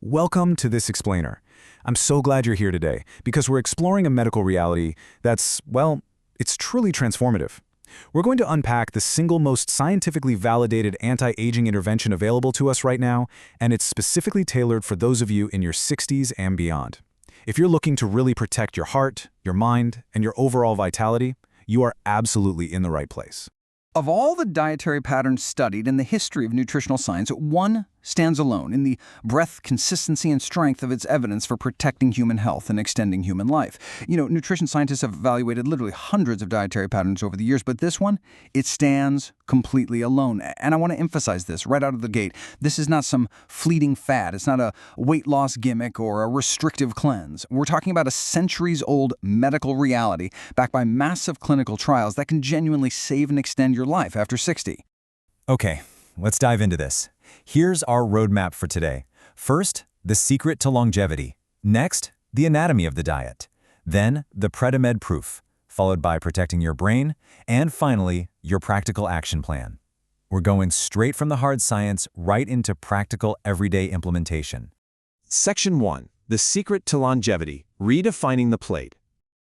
Welcome to This Explainer. I'm so glad you're here today because we're exploring a medical reality that's, well, it's truly transformative. We're going to unpack the single most scientifically validated anti-aging intervention available to us right now, and it's specifically tailored for those of you in your 60s and beyond. If you're looking to really protect your heart, your mind, and your overall vitality, you are absolutely in the right place. Of all the dietary patterns studied in the history of nutritional science, one stands alone in the breadth, consistency, and strength of its evidence for protecting human health and extending human life. Nutrition scientists have evaluated literally hundreds of dietary patterns over the years, but this one, it stands completely alone. And I want to emphasize this right out of the gate. This is not some fleeting fad. It's not a weight loss gimmick or a restrictive cleanse. We're talking about a centuries-old medical reality backed by massive clinical trials that can genuinely save and extend your life after 60. Okay, let's dive into this. Here's our roadmap for today. First, the secret to longevity. Next, the anatomy of the diet. Then, the PREDIMED proof, followed by protecting your brain, and finally, your practical action plan. We're going straight from the hard science right into practical everyday implementation. Section 1. The secret to longevity, redefining the plate.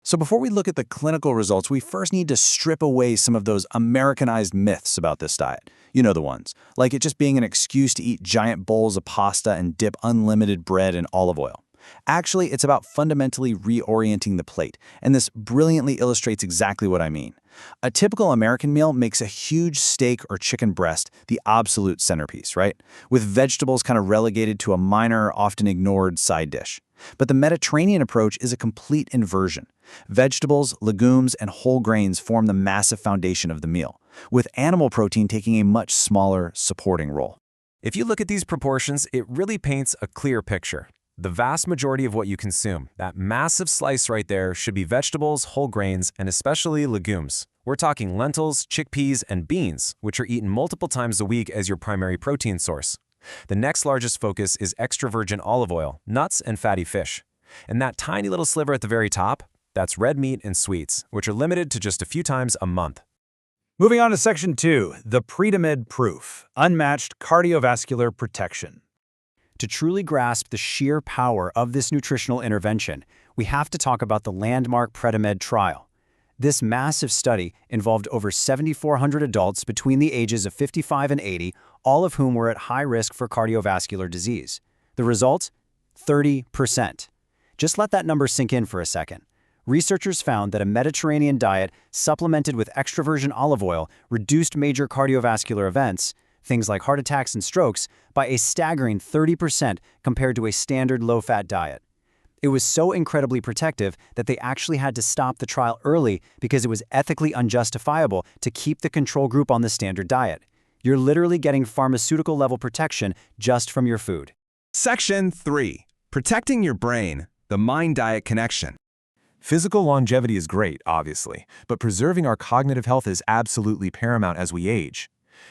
So before we look at the clinical results, we first need to strip away some of those Americanized myths about this diet. You know the ones, like it just being an excuse to eat giant bowls of pasta and dip unlimited bread in olive oil. Actually, it's about fundamentally reorienting the plate, and this brilliantly illustrates exactly what I mean. A typical American meal makes a huge steak or chicken breast the absolute centerpiece, right? With vegetables kind of relegated to a minor, often ignored side dish. But the Mediterranean approach is a complete inversion. Vegetables, legumes, and whole grains form the massive foundation of the meal, with animal protein taking a much smaller supporting role. If you look at these proportions, it really paints a clear picture. The vast majority of what you consume, that massive slice right there, should be vegetables, whole grains, and especially legumes. We're talking lentils, chickpeas, and beans, which are eaten multiple times a week as your primary protein source. The next largest focus is extra virgin olive oil, nuts, and fatty fish. And that tiny little sliver at the very top, that's red meat and sweets, which are limited to just a few times a month. Moving on to Section 2, the PREDIMED proof, unmatched cardiovascular protection. To truly grasp the sheer power of this nutritional intervention, we have to talk about the landmark PREDIMED trial. This massive study involved over 7,400 adults between the ages of 55 and 80, all of whom were at high risk for cardiovascular disease. The result? 30%. Just let that number sink in for a second. Researchers found that a Mediterranean diet supplemented with extra virgin olive oil reduced major cardiovascular events, things like heart attacks and strokes, by a staggering 30% compared to a standard low-fat diet. It was so incredibly protective that they actually had to stop the trial early because it was ethically unjustifiable to keep the control group on the standard diet. You're literally getting pharmaceutical-level protection just from your food. Section 3. Protecting your brain, the mind-diet connection. Physical longevity is great, obviously, but preserving our cognitive health is absolutely paramount as we age.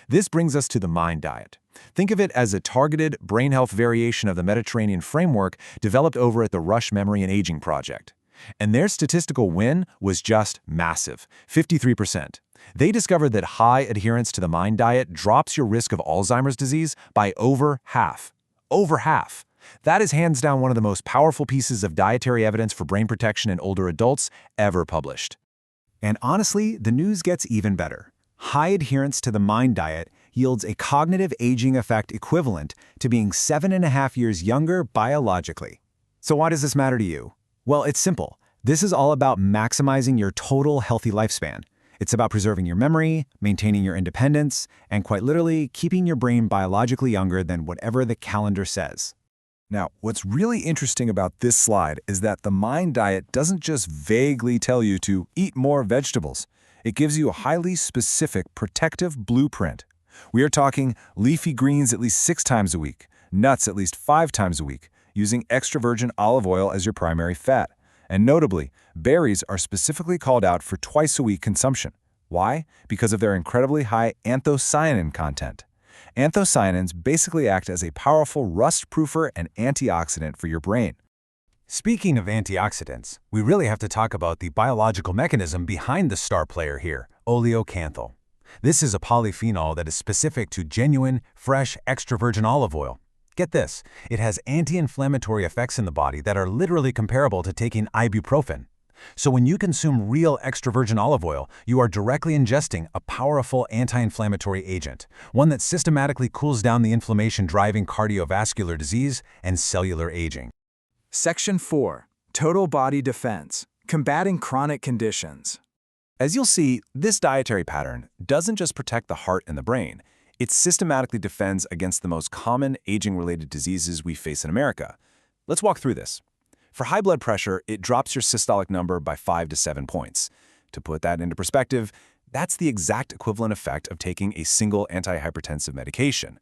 This brings us to the mind diet. Think of it as a targeted brain health variation of the Mediterranean framework developed over at the Rush Memory and Aging Project. And their statistical win was just massive, 53%. They discovered that high adherence to the mind diet drops your risk of Alzheimer's disease by over half. Over half. That is hands down one of the most powerful pieces of dietary evidence for brain protection in older adults ever published. And honestly, the news gets even better. High adherence to the mind diet yields a cognitive aging effect equivalent to being 7.5 years younger biologically. So why does this matter to you? Well, it's simple. This is all about maximizing your total healthy lifespan. It's about preserving your memory, maintaining your independence, and quite literally keeping your brain biologically younger than whatever the calendar says. Now, what's really interesting about this slide is that the mind diet doesn't just vaguely tell you to eat more vegetables. It gives you a highly specific protective blueprint. We are talking leafy greens at least 6 times a week, nuts at least 5 times a week, using extra virgin olive oil as your primary fat. And notably, berries are specifically called out for twice-a-week consumption. Why? Because of their incredibly high anthocyanin content. Anthocyanins basically act as a powerful rust-proofer and antioxidant for your brain. Speaking of antioxidants, we really have to talk about the biological mechanism behind the star player here, oleocanthal. This is a polyphenol that is specific to genuine, fresh, extra virgin olive oil. Get this, it has anti-inflammatory effects in the body that are literally comparable to taking ibuprofen. So when you consume real extra virgin olive oil, you are directly ingesting a powerful anti-inflammatory agent, one that systematically cools down the inflammation driving cardiovascular disease and cellular aging. Section 4. Total Body Defense. Combating Chronic Conditions. As you'll see, this dietary pattern doesn't just protect the heart and the brain, it systematically defends against the most common aging-related diseases we face in America. Let's walk through this. For high blood pressure, it drops your systolic number by 5 to 7 points. To put that into perspective, that's the exact equivalent effect of taking a single antihypertensive medication.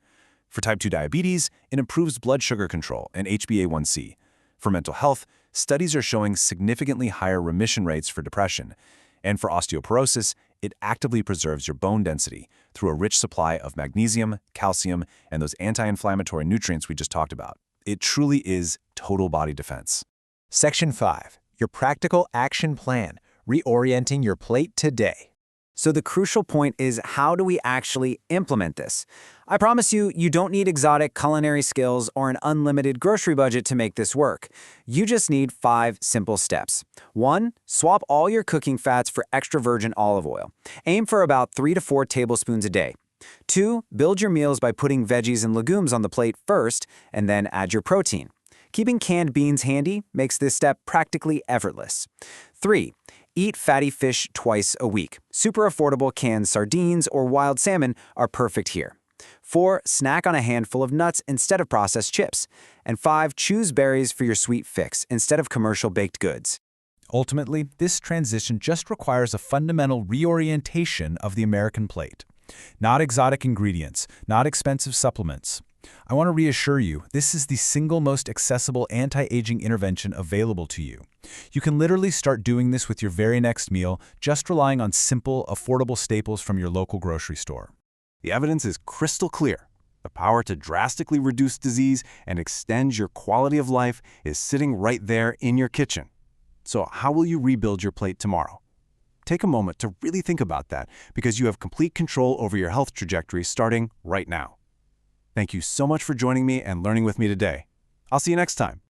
For type 2 diabetes, it improves blood sugar control and HbA1c. For mental health, studies are showing significantly higher remission rates for depression. And for osteoporosis, it actively preserves your bone density through a rich supply of magnesium, calcium, and those anti-inflammatory nutrients we just talked about. It truly is total body defense. Section 5. Your Practical Action Plan. Reorienting your plate today. So the crucial point is, how do we actually implement this? I promise you, you don't need exotic culinary skills or an unlimited grocery budget to make this work. You just need 5 simple steps. 1. Swap all your cooking fats for extra virgin olive oil. Aim for about 3 to 4 tablespoons a day. 2. Build your meals by putting veggies and legumes on the plate first, and then add your protein. Keeping canned beans handy makes this step practically effortless. 3. Eat fatty fish twice a week. Super affordable canned sardines or wild salmon are perfect here. 4. Snack on a handful of nuts instead of processed chips. And 5. Choose berries for your sweet fix instead of commercial baked goods. Ultimately, this transition just requires a fundamental reorientation of the American plate. Not exotic ingredients, not expensive supplements. I want to reassure you, this is the single most accessible anti-aging intervention available to you. You can literally start doing this with your very next meal, just relying on simple, affordable staples from your local grocery store. The evidence is crystal clear. The power to drastically reduce disease and extend your quality of life is sitting right there in your kitchen. So how will you rebuild your plate tomorrow? Take a moment to really think about that, because you have complete control over your health trajectory starting right now. Thank you so much for joining me and learning with me today. I'll see you next time.